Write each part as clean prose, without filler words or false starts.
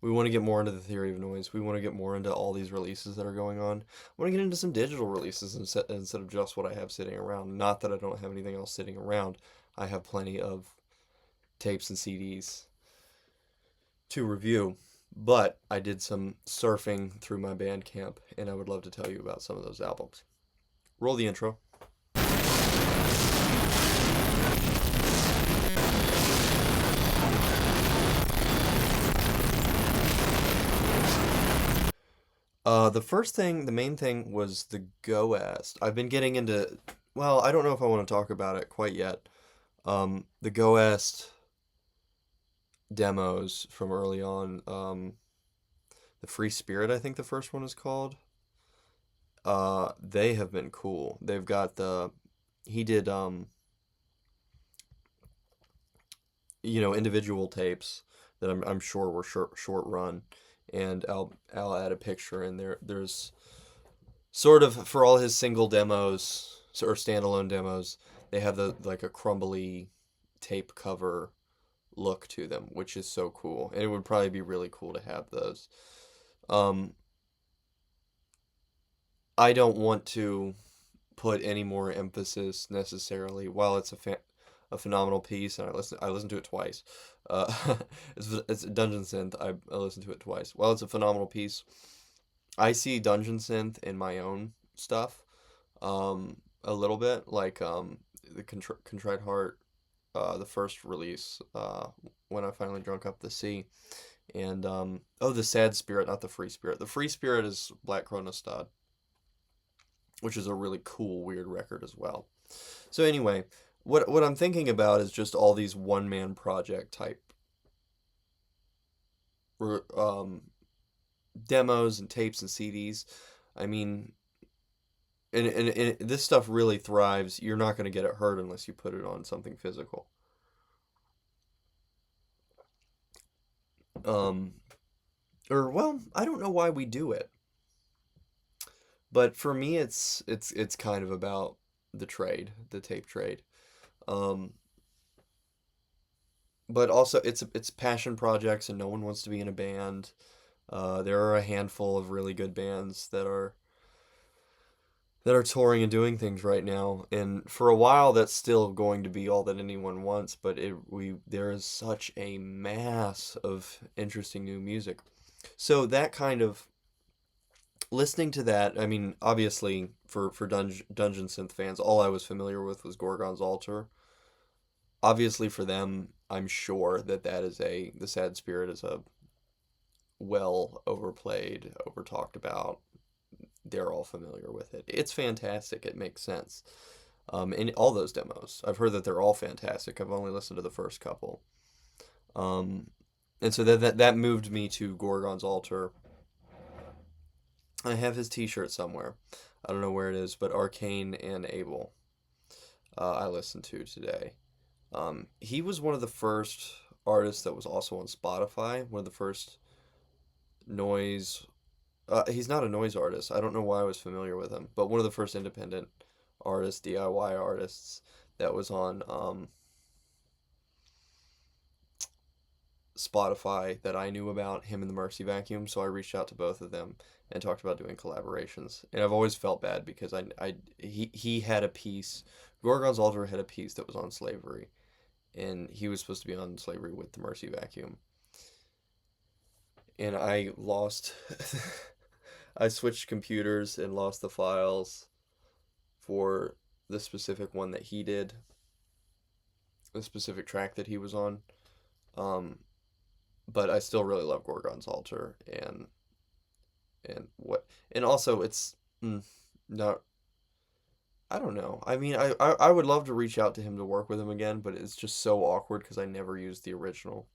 We want to get more into the theory of noise. We want to get more into all these releases that are going on. I want to get into some digital releases instead of just what I have sitting around. Not that I don't have anything else sitting around. I have plenty of tapes and CDs to review. But I did some surfing through my Bandcamp, and I would love to tell you about some of those albums. Roll the intro. The main thing was the Goast. I've been getting into, well, I don't know if I want to talk about it quite yet. The Goast demos from early on. The Free Spirit, I think the first one is called. They have been cool. They've got he did, individual tapes that I'm sure were short run, and I'll add a picture in there. There's sort of for all his single demos or standalone demos, they have the like a crumbly tape cover look to them, which is so cool. And it would probably be really cool to have those. Um, I don't want to put any more emphasis necessarily. While it's a phenomenal piece, and I listened to it twice. Uh, it's Dungeon Synth. I listened to it twice. While it's a phenomenal piece, I see Dungeon Synth in my own stuff, a little bit like the Contrite Heart, the first release, when I finally drunk up the sea, and the Sad Spirit, not the Free Spirit. The Free Spirit is Black Chronostad, which is a really cool, weird record as well. So anyway, what I'm thinking about is just all these one man project type um, demos and tapes and CDs. I mean, and this stuff really thrives. You're not going to get it heard unless you put it on something physical. Um, or well, I don't know why we do it, but for me, it's kind of about the trade, the tape trade. Um, but also it's passion projects, and no one wants to be in a band. There are a handful of really good bands that are touring and doing things right now, and for a while that's still going to be all that anyone wants. But there is such a mass of interesting new music, so that kind of listening to that. I mean, obviously for Dungeon Synth fans, all I was familiar with was Gorgon's Altar. Obviously for them, I'm sure that is the Sad Spirit is a well overplayed, over talked about. They're all familiar with it. It's fantastic. It makes sense. And all those demos, I've heard that they're all fantastic. I've only listened to the first couple. Um, and so that moved me to Gorgon's Altar. I have his T-shirt somewhere. I don't know where it is, but Arcane and Abel, I listened to today. He was one of the first artists that was also on Spotify. One of the first noise. He's not a noise artist. I don't know why I was familiar with him, but one of the first independent artists, DIY artists, that was on Spotify that I knew about, him and the Mercy Vacuum. So I reached out to both of them and talked about doing collaborations. And I've always felt bad because he had a piece. Gorgon's Altar had a piece that was on slavery, and he was supposed to be on slavery with the Mercy Vacuum. And I lost. I switched computers and lost the files for the specific one that he did, the specific track that he was on. Um, but I still really love Gorgon's Altar, and also it's not. I don't know. I mean, I would love to reach out to him to work with him again, but it's just so awkward because I never used the original.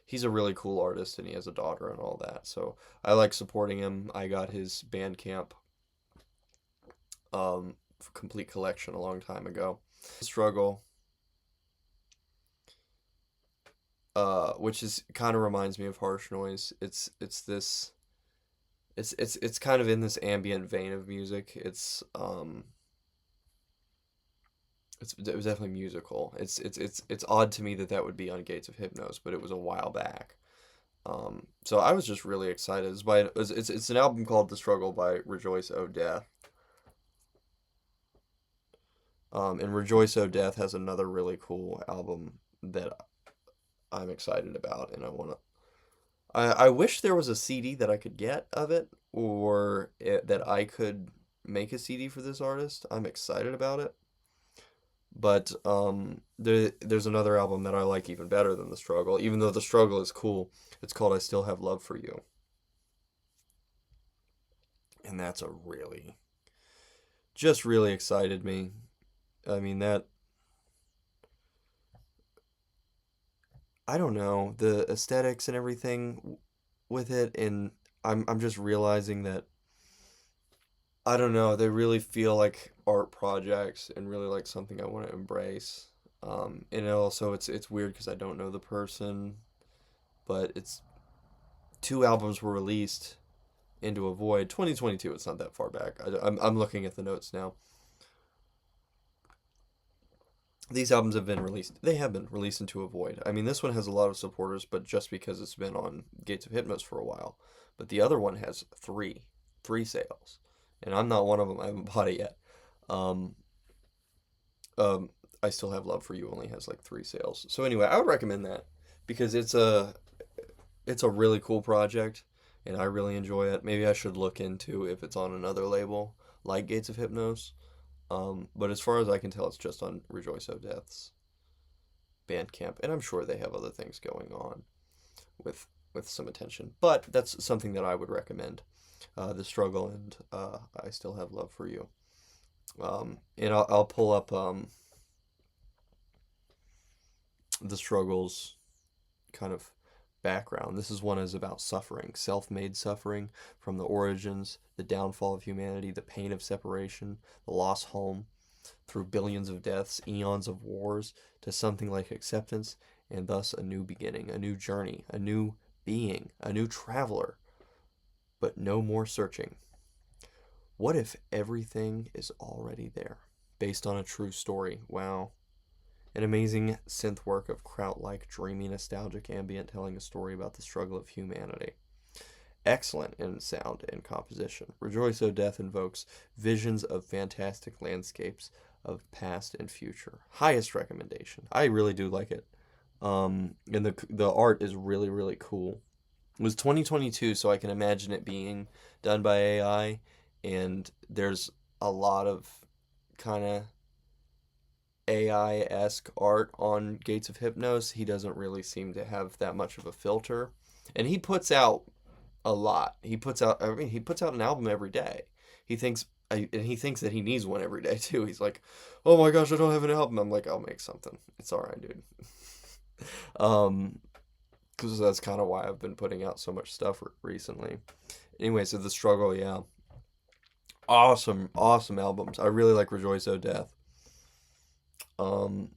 He's a really cool artist, and he has a daughter and all that. So I like supporting him. I got his Bandcamp um, complete collection a long time ago. Struggle, which is kind of reminds me of Harsh Noise. It's kind of in this ambient vein of music. It was definitely musical. It's odd to me that would be on Gates of Hypnos, but it was a while back. So I was just really excited. It's an album called The Struggle by Rejoice O Death. And Rejoice O Death has another really cool album that I'm excited about, and I wish there was a CD that I could get of it, or that I could make a CD for this artist. I'm excited about it. But there's another album that I like even better than The Struggle, even though The Struggle is cool. It's called I Still Have Love for You. And that's a really, just really excited me. I mean, I don't know, the aesthetics and everything with it, and I'm just realizing that, I don't know, they really feel like art projects and really like something I want to embrace. And also it's weird because I don't know the person, but it's two albums were released into a void. 2022, it's not that far back. I'm looking at the notes now. These albums have been released. They have been released into a void. I mean, this one has a lot of supporters, but just because it's been on Gates of Hypnos for a while. But the other one has three sales, and I'm not one of them. I haven't bought it yet. Um, um, I Still Have Love for You only has like three sales. So anyway, I would recommend that because it's a really cool project, and I really enjoy it. Maybe I should look into if it's on another label like Gates of Hypnos. But as far as I can tell, it's just on Rejoice O Death's Bandcamp, and I'm sure they have other things going on with some attention. But that's something that I would recommend. The Struggle and I Still Have Love for You. And I'll pull up the Struggle's kind of background. This is one is about suffering, self-made suffering from the origins, the downfall of humanity, the pain of separation, the lost home, through billions of deaths, eons of wars, to something like acceptance, and thus a new beginning, a new journey, a new being, a new traveler, but no more searching. What if everything is already there? Based on a true story. Wow. An amazing synth work of kraut-like, dreamy, nostalgic ambient telling a story about the struggle of humanity. Excellent in sound and composition. Rejoice, O Death invokes visions of fantastic landscapes of past and future. Highest recommendation. I really do like it. And the art is really really cool. It was 2022, so I can imagine it being done by AI, and there's a lot of kind of AI-esque art on Gates of Hypnos. He doesn't really seem to have that much of a filter, and he puts out a lot. I mean, he puts out an album every day. And he thinks that he needs one every day too. He's like, "Oh my gosh, I don't have an album." I'm like, "I'll make something. It's all right, dude." um, because that's kind of why I've been putting out so much stuff recently. Anyway, so The Struggle, yeah, awesome, awesome albums. I really like Rejoice O Death. Um,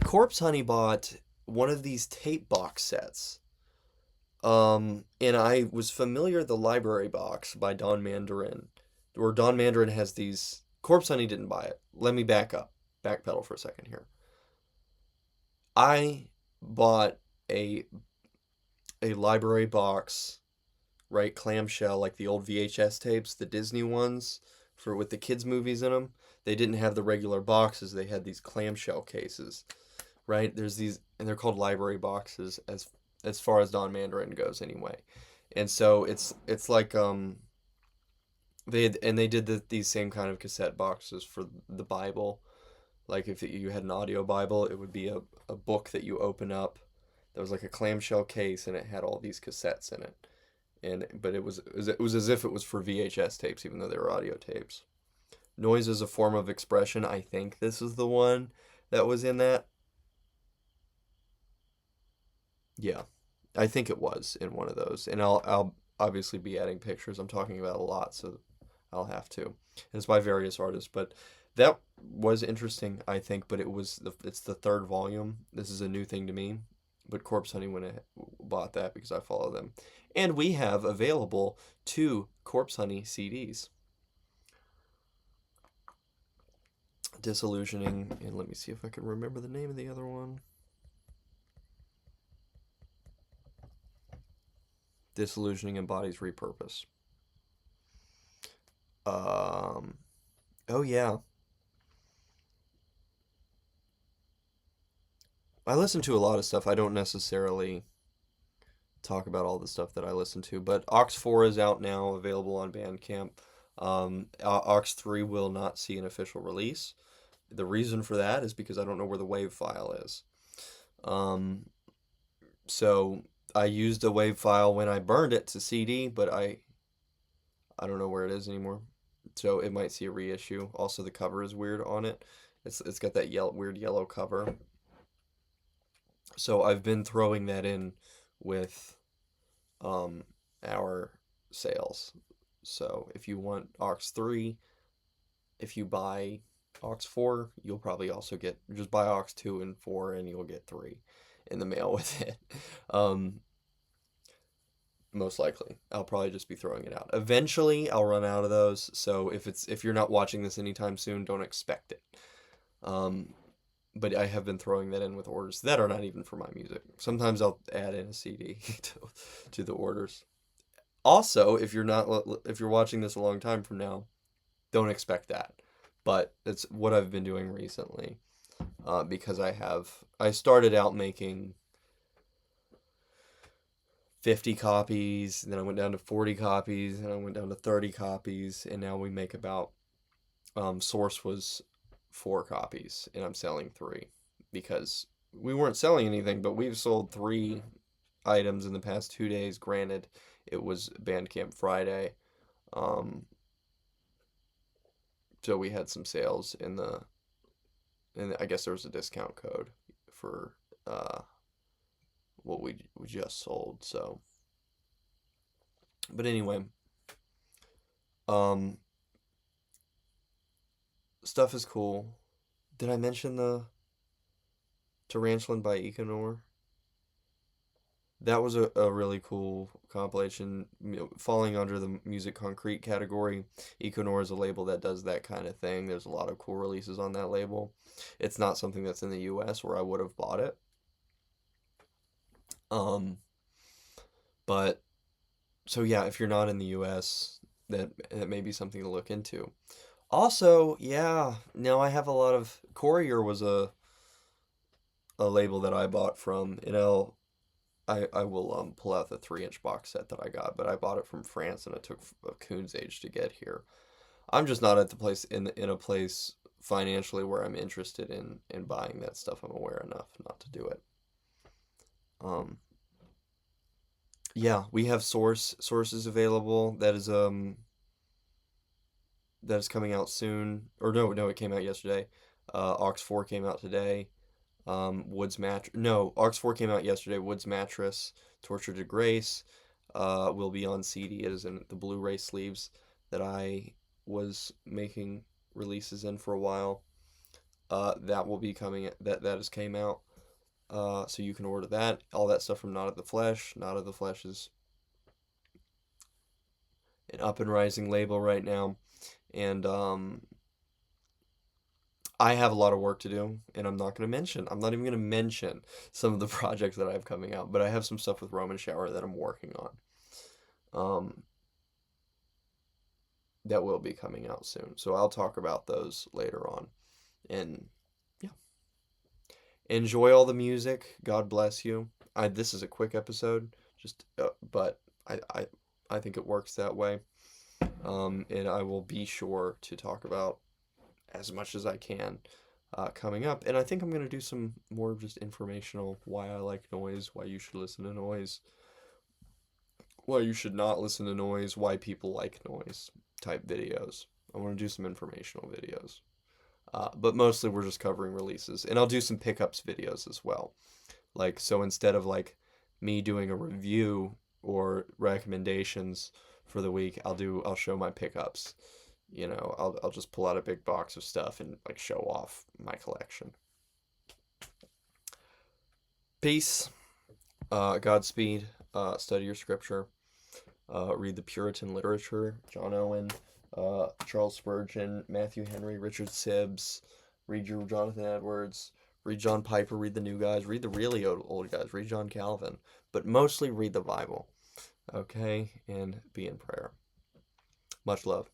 Corpse Honey bought one of these tape box sets. And I was familiar the library box by Don Mandarin, where Don Mandarin has these. Corpse Honey didn't buy it. Let me backpedal for a second here. I bought a a library box, right, clamshell, like the old VHS tapes, the Disney ones, for with the kids movies in them. They didn't have the regular boxes. They had these clamshell cases, right? There's these, and they're called library boxes as far as Don Mandarin goes, anyway. And so it's like they did these same kind of cassette boxes for the Bible. Like if you had an audio Bible, it would be a book that you open up. There was like a clamshell case, and it had all these cassettes in it. And but it was as if it was for VHS tapes, even though they were audio tapes. Noise is a form of expression. I think this is the one that was in that. Yeah, I think it was in one of those, and I'll obviously be adding pictures. I'm talking about a lot, so I'll have to. And it's by various artists, but that was interesting, I think. But it's the third volume. This is a new thing to me, but Corpse Honey went ahead, bought that because I follow them, and we have available two Corpse Honey CDs. Disillusioning, and let me see if I can remember the name of the other one. Disillusioning embodies repurpose. Um, oh yeah. I listen to a lot of stuff. I don't necessarily talk about all the stuff that I listen to, but Aux 4 is out now, available on Bandcamp. Aux 3 will not see an official release. The reason for that is because I don't know where the WAV file is. Um, so I used a WAV file when I burned it to CD, but I don't know where it is anymore. So it might see a reissue. Also, the cover is weird on it. It's got that weird yellow cover. So I've been throwing that in with um, our sales. So if you want Aux 3, if you buy Aux 4, you'll probably also get, just buy Aux 2 and 4 and you'll get 3 in the mail with it. Um, Most likely. I'll probably just be throwing it out. Eventually, I'll run out of those. So if you're not watching this anytime soon, don't expect it. Um, but I have been throwing that in with orders that are not even for my music. Sometimes I'll add in a CD to the orders. Also, if you're watching this a long time from now, don't expect that. But it's what I've been doing recently, because I started out making 50 copies, then I went down to 40 copies, and I went down to 30 copies, and now we make about, source was 4 copies, and I'm selling 3, because we weren't selling anything, but we've sold 3 items in the past 2 days. Granted, it was Bandcamp Friday, um, so we had some sales and I guess there was a discount code for uh, what we just sold. So, but anyway, um, stuff is cool. Did I mention the Tarantulin by Econor? That was a really cool compilation, falling under the Music Concrete category. Econor is a label that does that kind of thing. There's a lot of cool releases on that label. It's not something that's in the US where I would have bought it. Um, but so yeah, if you're not in the US, that may be something to look into. Also, yeah, now I have a lot of Courier was a label that I bought from, and I will pull out the 3-inch box set that I got, but I bought it from France and it took a coon's age to get here. I'm just not at the place in a place financially where I'm interested in buying that stuff. I'm aware enough not to do it. Um, yeah, we have sources available. That is coming out soon. Or no, it came out yesterday. Aux 4 came out today. Woods Mattress. No, Aux 4 came out yesterday. Woods Mattress, Torture to Grace, will be on CD. It is in the Blu-ray sleeves that I was making releases in for a while. That will be coming. That has came out. So you can order that. All that stuff from Not of the Flesh. Not of the Flesh is an up and rising label right now, and I have a lot of work to do, and I'm not even going to mention some of the projects that I have coming out, but I have some stuff with Roman Shower that I'm working on, um, that will be coming out soon. So I'll talk about those later on. And yeah, enjoy all the music. God bless you. This is a quick episode, just but I think it works that way. And I will be sure to talk about as much as I can coming up. And I think I'm going to do some more just informational, why I like noise, why you should listen to noise, why you should not listen to noise, why people like noise type videos. I want to do some informational videos. But mostly we're just covering releases. And I'll do some pickups videos as well. Like, so instead of like me doing a review or recommendations for the week, I'll show my pickups. I'll just pull out a big box of stuff and like show off my collection. Peace. Godspeed. Study your scripture. Read the Puritan literature. John Owen, Charles Spurgeon, Matthew Henry, Richard Sibbes. Read your Jonathan Edwards. Read John Piper. Read the new guys. Read the really old guys. Read John Calvin. But mostly read the Bible. Okay, and be in prayer. Much love.